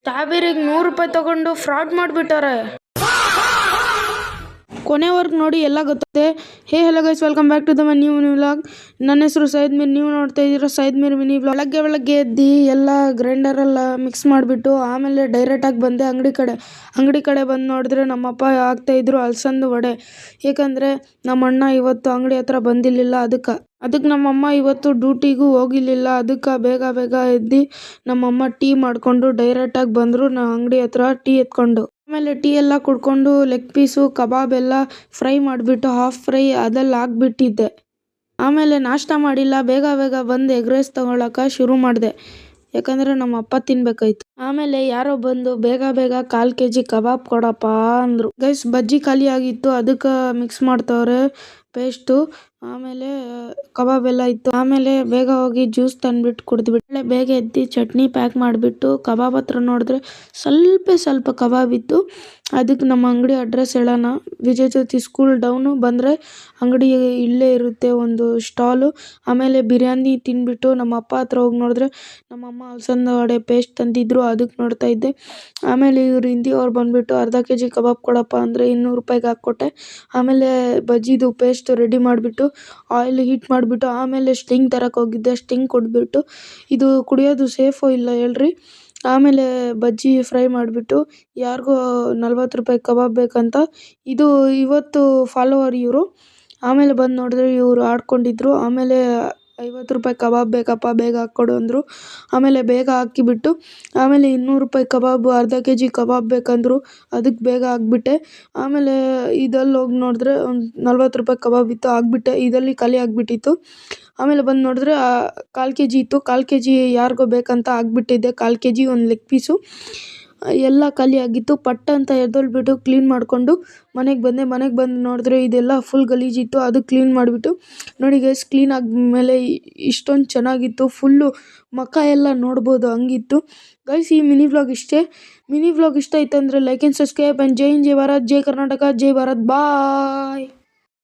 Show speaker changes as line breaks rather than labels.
ಸ್ಟ್ರಾಬೆರಿಗೆ 100 ರೂಪಾಯಿ ತಗೊಂಡು ಫ್ರಾಡ್ ಮಾಡಿಬಿಟ್ಟಾರೆ. ಕೊನೆವರೆಗೂ ನೋಡಿ ಎಲ್ಲ ಗೊತ್ತದೆ. Hey hello guys, welcome back to the my new vlog. ನನ್ನ ಹೆಸರು ಸೈದ್ ಮೀರ್, ನೀವು ನೋಡ್ತಾ ಇದ್ದೀರಾ ಸೈದ್ ಮೀರ್ ಮಿನಿ ವ್ಲಾಗ್. ಬೆಳಗ್ಗೆ ಎದ್ದು ಎಲ್ಲ ಗ್ರೈಂಡರೆಲ್ಲ ಮಿಕ್ಸ್ ಮಾಡಿಬಿಟ್ಟು ಆಮೇಲೆ ಡೈರೆಕ್ಟಾಗಿ ಬಂದೆ ಅಂಗಡಿ ಕಡೆ ಬಂದು ನೋಡಿದ್ರೆ ನಮ್ಮಪ್ಪ ಹಾಕ್ತಾಯಿದ್ರು ಅಲಸಂದೆ ವಡೆ. ಏಕೆಂದರೆ ನಮ್ಮ ಅಣ್ಣ ಇವತ್ತು ಅಂಗಡಿ ಹತ್ರ ಬಂದಿರಲಿಲ್ಲ, ಅದಕ್ಕೆ ನಮ್ಮಮ್ಮ ಇವತ್ತು ಡ್ಯೂಟಿಗೂ ಹೋಗಿರಲಿಲ್ಲ. ಅದಕ್ಕೆ ಬೇಗ ಎದ್ದು ನಮ್ಮಮ್ಮ ಟೀ ಮಾಡಿಕೊಂಡು ಡೈರೆಕ್ಟಾಗಿ ಬಂದರು ಅಂಗಡಿ ಹತ್ರ ಟೀ ಎತ್ಕೊಂಡು. ಆಮೇಲೆ ಟೀ ಎಲ್ಲ ಕುಡ್ಕೊಂಡು ಲೆಗ್ ಪೀಸು ಕಬಾಬ್ ಎಲ್ಲ ಫ್ರೈ ಮಾಡಿಬಿಟ್ಟು ಹಾಫ್ ಫ್ರೈ ಅದೆಲ್ಲ ಹಾಕ್ಬಿಟ್ಟಿದ್ದೆ. ಆಮೇಲೆ ನಾಷ್ಟ ಮಾಡಿಲ್ಲ, ಬೇಗ ಬಂದು ಎಗ್ ರೈಸ್ ತೊಗೊಳಕ್ಕೆ ಶುರು ಮಾಡಿದೆ, ಯಾಕಂದರೆ ನಮ್ಮ ಅಪ್ಪ ತಿನ್ಬೇಕಾಯ್ತು. ಆಮೇಲೆ ಯಾರೋ ಬಂದು ಬೇಗ 1/4 kg ಕಬಾಬ್ ಕೊಡಪ್ಪ ಅಂದರು. ಗೈಸ್ ಬಜ್ಜಿ ಖಾಲಿ ಆಗಿತ್ತು, ಅದಕ್ಕೆ ಮಿಕ್ಸ್ ಮಾಡ್ತವ್ರೆ ಪೇಸ್ಟು. ಆಮೇಲೆ ಕಬಾಬ್ ಎಲ್ಲ ಇತ್ತು. ಆಮೇಲೆ ಬೇಗ ಹೋಗಿ ಜ್ಯೂಸ್ ತಂದ್ಬಿಟ್ಟು ಕುಡಿದ್ಬಿಟ್ಟು ಬೇಗ ಎದ್ದು ಚಟ್ನಿ ಪ್ಯಾಕ್ ಮಾಡಿಬಿಟ್ಟು ಕಬಾಬ್ ಹತ್ರ ನೋಡಿದ್ರೆ ಸ್ವಲ್ಪ ಕಬಾಬ್ ಇತ್ತು. ಅದಕ್ಕೆ ನಮ್ಮ ಅಂಗಡಿ ಅಡ್ರೆಸ್ ಹೇಳೋಣ. ವಿಜಯ ಜ್ಯೋತಿ ಸ್ಕೂಲ್ ಡೌನು ಬಂದರೆ ಅಂಗಡಿ ಇಲ್ಲೇ ಇರುತ್ತೆ ಒಂದು ಸ್ಟಾಲು. ಆಮೇಲೆ ಬಿರಿಯಾನಿ ತಿಂದ್ಬಿಟ್ಟು ನಮ್ಮ ಅಪ್ಪ ಹತ್ರ ಹೋಗಿ ನೋಡಿದ್ರೆ ನಮ್ಮಮ್ಮ ಅಲಸಂದೆ ವಡೆ ಪೇಸ್ಟ್ ತಂದಿದ್ರು, ಅದಕ್ಕೆ ನೋಡ್ತಾ ಇದ್ದೆ. ಆಮೇಲೆ ಇವ್ರು ಹಿಂದಿಯವ್ರು ಬಂದುಬಿಟ್ಟು ಅರ್ಧ kg ಕಬಾಬ್ ಕೊಡಪ್ಪ ಅಂದರೆ 200 ರೂಪಾಯಿಗೆ ಹಾಕ್ಕೊಟ್ಟೆ. ಆಮೇಲೆ ಬಜ್ಜಿದು ಪೇಸ್ಟ್ ರೆಡಿ ಮಾಡಿಬಿಟ್ಟು ಆಯಿಲ್ ಹೀಟ್ ಮಾಡಿಬಿಟ್ಟು ಆಮೇಲೆ ಸ್ಟಿಂಗ್ ತರಕ್ಕೆ ಹೋಗಿದ್ದೆ. ಸ್ಟಿಂಗ್ ಕೊಟ್ಬಿಟ್ಟು ಇದು ಕುಡಿಯೋದು ಸೇಫೋ ಇಲ್ಲ ಹೇಳ್ರಿ. ಆಮೇಲೆ ಬಜ್ಜಿ ಫ್ರೈ ಮಾಡಿಬಿಟ್ಟು ಯಾರಿಗೋ 40 ರೂಪಾಯಿ ಕಬಾಬ್ ಬೇಕಂತ, ಇದು ಇವತ್ತು ಫಾಲೋವರ್ ಇವರು. ಆಮೇಲೆ ಬಂದು ನೋಡಿದ್ರೆ ಇವರು ಆಡ್ಕೊಂಡಿದ್ರು. ಆಮೇಲೆ 50 ರೂಪಾಯಿ ಕಬಾಬ್ ಬೇಕಪ್ಪ ಬೇಗ ಹಾಕ್ಕೊಡು ಅಂದರು. ಆಮೇಲೆ ಬೇಗ ಹಾಕಿಬಿಟ್ಟು ಆಮೇಲೆ 200 ರೂಪಾಯಿ ಕಬಾಬು ಅರ್ಧ kg ಕಬಾಬ್ ಬೇಕಂದರು, ಅದಕ್ಕೆ ಬೇಗ ಹಾಕ್ಬಿಟ್ಟೆ. ಆಮೇಲೆ ಇದಲ್ಲಿ ಹೋಗಿ ನೋಡಿದ್ರೆ ಒಂದು 40 ರೂಪಾಯಿ ಕಬಾಬ್ ಇತ್ತು, ಹಾಕ್ಬಿಟ್ಟೆ. ಇದಲ್ಲಿ ಖಾಲಿ ಆಗಿಬಿಟ್ಟಿತ್ತು. ಆಮೇಲೆ ಬಂದು ನೋಡಿದ್ರೆ 1/4 kg ಇತ್ತು, 1/4 kg ಯಾರಿಗೋ ಬೇಕಂತ ಹಾಕ್ಬಿಟ್ಟಿದ್ದೆ. 1/4 kg ಒಂದು ಲೆಗ್ ಪೀಸು ಎಲ್ಲ ಖಾಲಿ ಆಗಿತ್ತು. ಪಟ್ ಅಂತ ಎದ್ದೊಳ್ಬಿಟ್ಟು ಕ್ಲೀನ್ ಮಾಡಿಕೊಂಡು ಮನೆಗೆ ಬಂದು ನೋಡಿದ್ರೆ ಇದೆಲ್ಲ ಫುಲ್ ಗಲೀಜಿತ್ತು. ಅದು ಕ್ಲೀನ್ ಮಾಡಿಬಿಟ್ಟು ನೋಡಿ ಗೈಸ್, ಕ್ಲೀನ್ ಆದಮೇಲೆ ಇಷ್ಟೊಂದು ಚೆನ್ನಾಗಿತ್ತು. ಫುಲ್ಲು ಮುಖ ಎಲ್ಲ ನೋಡ್ಬೋದು ಹಂಗಿತ್ತು ಗೈಸ್. ಈ ಮಿನಿ ವ್ಲಾಗ್ ಇಷ್ಟೇ. ಮಿನಿ ವ್ಲಾಗ್ ಇಷ್ಟ ಆಯ್ತು ಅಂದರೆ like and subscribe and Jai Hind, Jai Bharat, Jai Karnataka, Jai Bharat, bye.